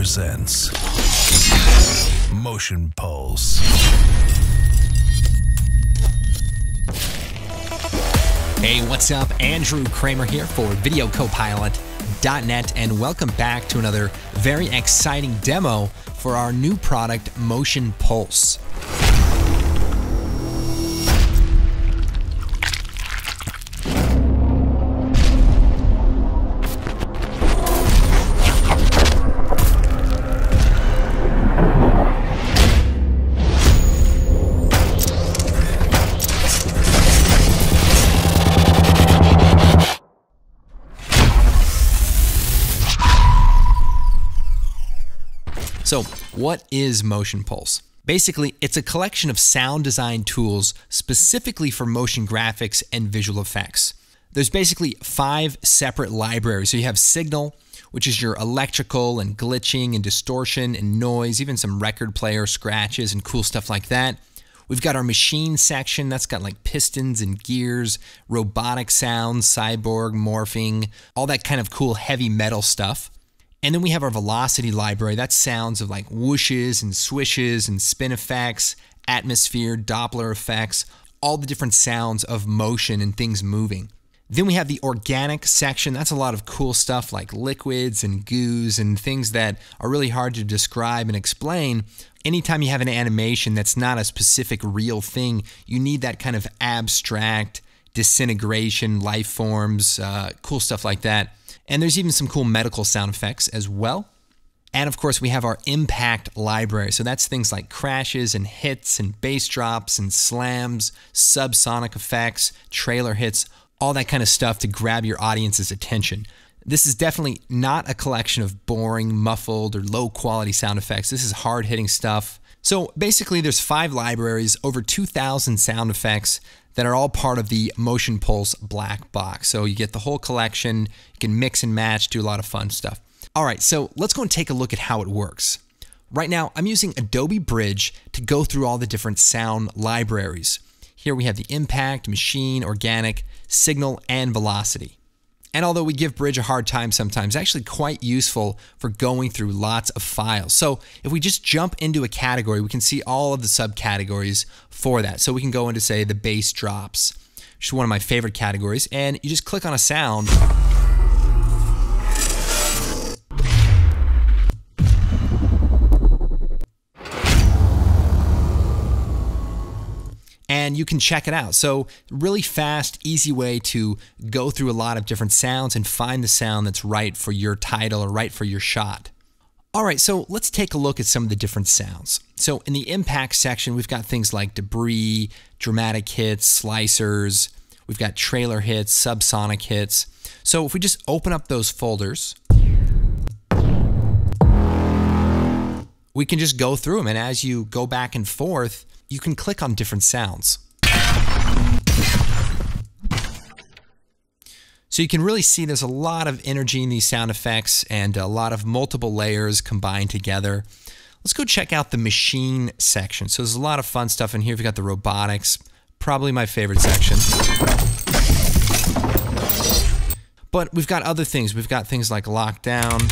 presents MotionPulse. Hey, what's up? Andrew Kramer here for VideoCopilot.net, and welcome back to another very exciting demo for our new product, MotionPulse. So, what is MotionPulse? Basically, it's a collection of sound design tools specifically for motion graphics and visual effects. There's basically 5 separate libraries. So you have Signal, which is your electrical and glitching and distortion and noise, even some record player scratches and cool stuff like that. We've got our machine section that's got like pistons and gears, robotic sounds, cyborg, morphing, all that kind of cool heavy metal stuff. And then we have our velocity library. That's sounds of like whooshes and swishes and spin effects, atmosphere, Doppler effects, all the different sounds of motion and things moving. Then we have the organic section. That's a lot of cool stuff like liquids and goos and things that are really hard to describe and explain. Anytime you have an animation that's not a specific real thing, you need that kind of abstract disintegration, life forms, cool stuff like that. And there's even some cool medical sound effects as well. And of course, we have our impact library. So that's things like crashes and hits and bass drops and slams, subsonic effects, trailer hits, all that kind of stuff to grab your audience's attention. This is definitely not a collection of boring, muffled, or low quality sound effects. This is hard-hitting stuff. So basically, there's 5 libraries, over 2,000 sound effects that are all part of the MotionPulse black box. So you get the whole collection, you can mix and match, do a lot of fun stuff. All right, so let's go and take a look at how it works. Right now, I'm using Adobe Bridge to go through all the different sound libraries. Here we have the impact, machine, organic, signal, and velocity. And although we give Bridge a hard time sometimes, it's actually quite useful for going through lots of files. So if we just jump into a category, we can see all of the subcategories for that. So we can go into, say, the bass drops, which is one of my favorite categories, and you just click on a sound. And you can check it out. So really fast, easy way to go through a lot of different sounds and find the sound that's right for your title or right for your shot. All right, so let's take a look at some of the different sounds. So in the impact section, we've got things like debris, dramatic hits, slicers, we've got trailer hits, subsonic hits. So if we just open up those folders, we can just go through them, and as you go back and forth, you can click on different sounds. So you can really see there's a lot of energy in these sound effects and a lot of multiple layers combined together. Let's go check out the machine section. So there's a lot of fun stuff in here. We've got the robotics, probably my favorite section. But we've got other things. We've got things like lockdown,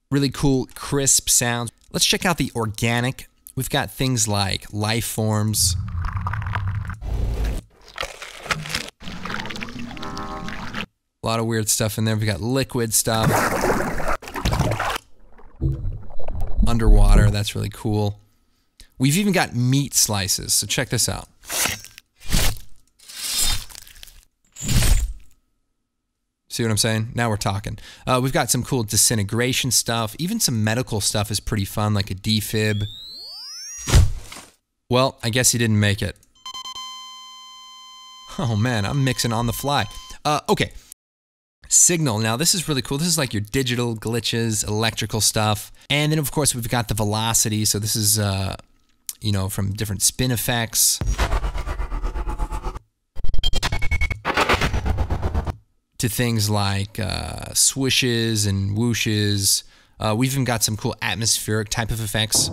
really cool, crisp sounds. Let's check out the organic. We've got things like life forms, a lot of weird stuff in there. We've got liquid stuff, underwater, that's really cool. We've even got meat slices, so check this out. See what I'm saying? Now we're talking. We've got some cool disintegration stuff. Even some medical stuff is pretty fun, like a defib. Well, I guess he didn't make it. Oh man, I'm mixing on the fly. Okay. Signal. Now this is really cool. This is like your digital glitches, electrical stuff. And then of course we've got the velocity. So this is, you know, from different spin effects to things like swishes and whooshes. We've even got some cool atmospheric type of effects.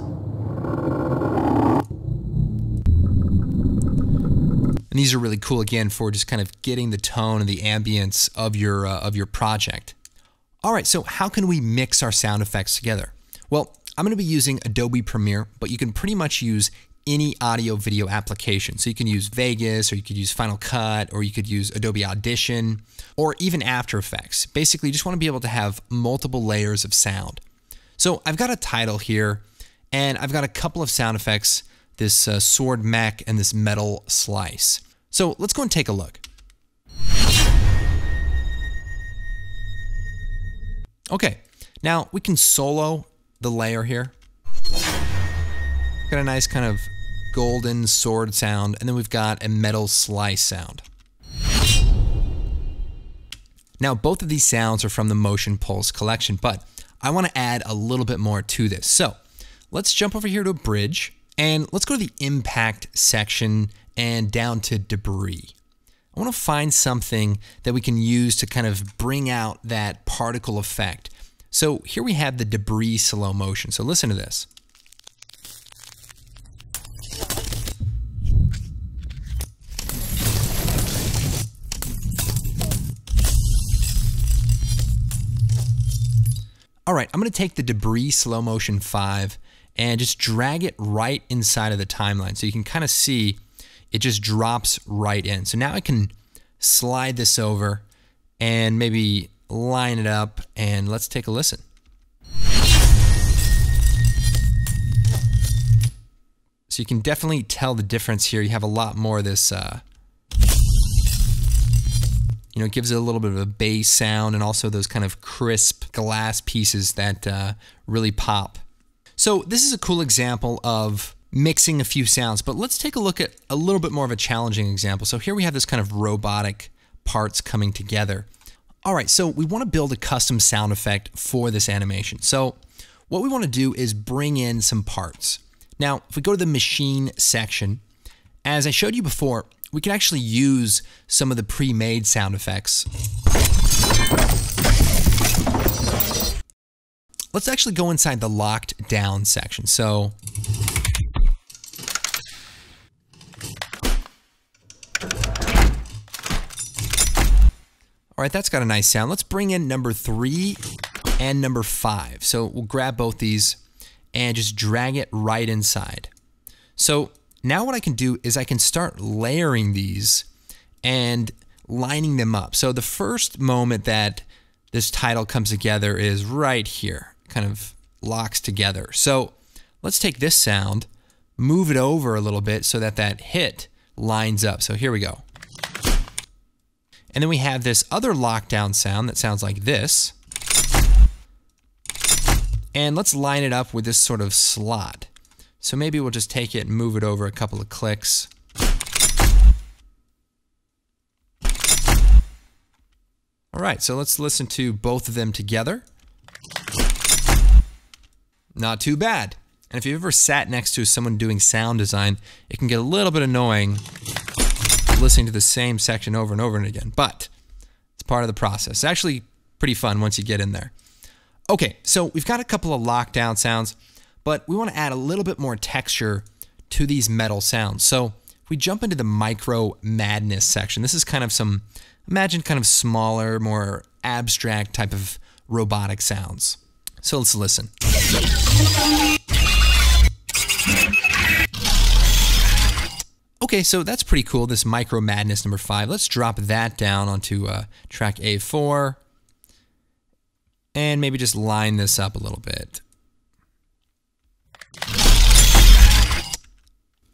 And these are really cool, again, for just kind of getting the tone and the ambience of your project. All right, so how can we mix our sound effects together? Well, I'm going to be using Adobe Premiere, but you can pretty much use any audio video application. So you can use Vegas, or you could use Final Cut, or you could use Adobe Audition, or even After Effects. Basically, you just want to be able to have multiple layers of sound. So I've got a title here, and I've got a couple of sound effects, this sword mech and this metal slice. So let's go and take a look. Okay, now we can solo the layer here. Got a nice kind of golden sword sound, and then we've got a metal slice sound. Now, both of these sounds are from the MotionPulse collection, but I want to add a little bit more to this. So let's jump over here to a bridge, and let's go to the impact section and down to debris. I want to find something that we can use to kind of bring out that particle effect. So here we have the debris slow motion. So listen to this. All right, I'm going to take the debris slow motion 5 and just drag it right inside of the timeline. So you can kind of see it just drops right in. So now I can slide this over and maybe line it up, and let's take a listen. So you can definitely tell the difference here. You have a lot more of this, it gives it a little bit of a bass sound, and also those kind of crisp glass pieces that really pop. So this is a cool example of mixing a few sounds, but let's take a look at a little bit more of a challenging example. So here we have this kind of robotic parts coming together. All right, so we want to build a custom sound effect for this animation. So what we want to do is bring in some parts. Now, if we go to the machine section, as I showed you before, we can actually use some of the pre-made sound effects. Let's actually go inside the locked down section. So all right, that's got a nice sound. Let's bring in number 3 and number 5. So we'll grab both these and just drag it right inside. So now what I can do is I can start layering these and lining them up. So the first moment that this title comes together is right here, kind of locks together. So let's take this sound, move it over a little bit so that that hit lines up. So here we go. And then we have this other lockdown sound that sounds like this. And let's line it up with this sort of slot. So maybe we'll just take it and move it over a couple of clicks. All right, so let's listen to both of them together. Not too bad. And if you've ever sat next to someone doing sound design, it can get a little bit annoying listening to the same section over and over and again, but it's part of the process. It's actually pretty fun once you get in there. Okay, so we've got a couple of lockdown sounds, but we want to add a little bit more texture to these metal sounds. So if we jump into the micro madness section, this is kind of some, imagine kind of smaller, more abstract type of robotic sounds. So let's listen. Okay, so that's pretty cool, this Micro Madness number 5. Let's drop that down onto track A4 and maybe just line this up a little bit.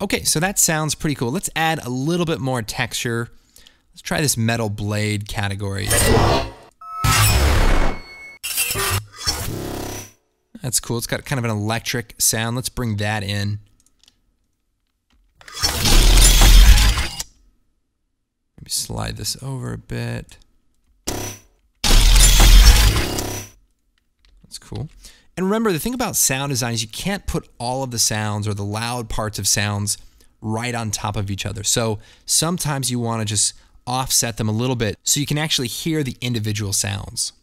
Okay, so that sounds pretty cool. Let's add a little bit more texture. Let's try this metal blade category. That's cool. It's got kind of an electric sound. Let's bring that in. Maybe slide this over a bit. That's cool. And remember, the thing about sound design is you can't put all of the sounds or the loud parts of sounds right on top of each other. So sometimes you want to just offset them a little bit so you can actually hear the individual sounds.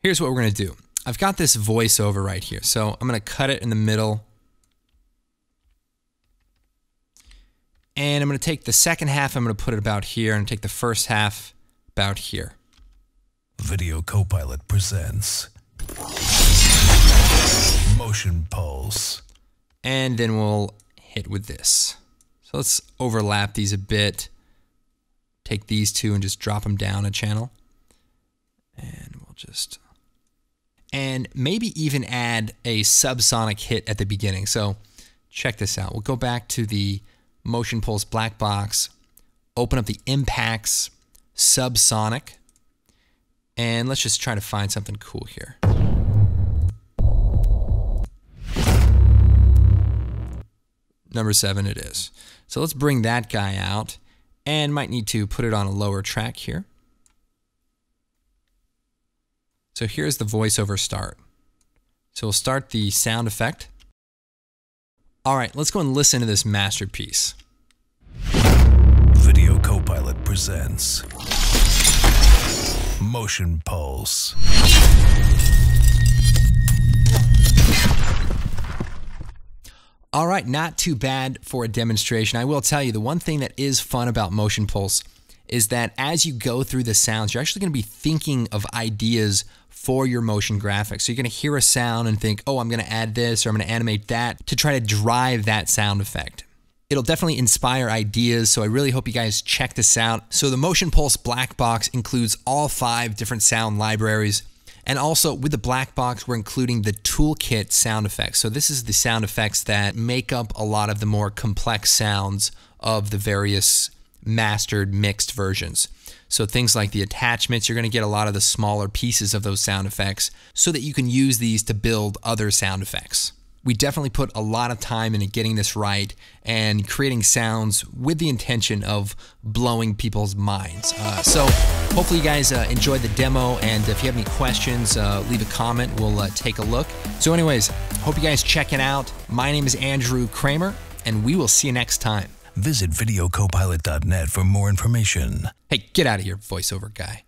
Here's what we're going to do. I've got this voiceover right here. So I'm going to cut it in the middle. And I'm going to take the second half, I'm going to put it about here, and take the first half, about here. Video Copilot presents MotionPulse. And then we'll hit with this. So let's overlap these a bit. Take these two and just drop them down a channel. And we'll just... And maybe even add a subsonic hit at the beginning. So check this out. We'll go back to the MotionPulse black box, open up the impacts subsonic, and let's just try to find something cool here. Number 7 it is. So let's bring that guy out, and might need to put it on a lower track here. So here's the voiceover start. So we'll start the sound effect. All right, let's go and listen to this masterpiece. Video Copilot presents MotionPulse. All right, not too bad for a demonstration. I will tell you, the one thing that is fun about MotionPulse is that as you go through the sounds, you're actually going to be thinking of ideas for your motion graphics. So you're going to hear a sound and think, oh, I'm going to add this or I'm going to animate that to try to drive that sound effect. It'll definitely inspire ideas, so I really hope you guys check this out. So the MotionPulse black box includes all 5 different sound libraries. And also with the black box, we're including the toolkit sound effects. So this is the sound effects that make up a lot of the more complex sounds of the various mastered mixed versions. So things like the attachments, you're going to get a lot of the smaller pieces of those sound effects so that you can use these to build other sound effects. We definitely put a lot of time into getting this right and creating sounds with the intention of blowing people's minds. So hopefully you guys enjoyed the demo, and if you have any questions, leave a comment. We'll take a look. So anyways, hope you guys check it out. My name is Andrew Kramer, and we will see you next time. Visit videocopilot.net for more information. Hey, get out of here, voiceover guy.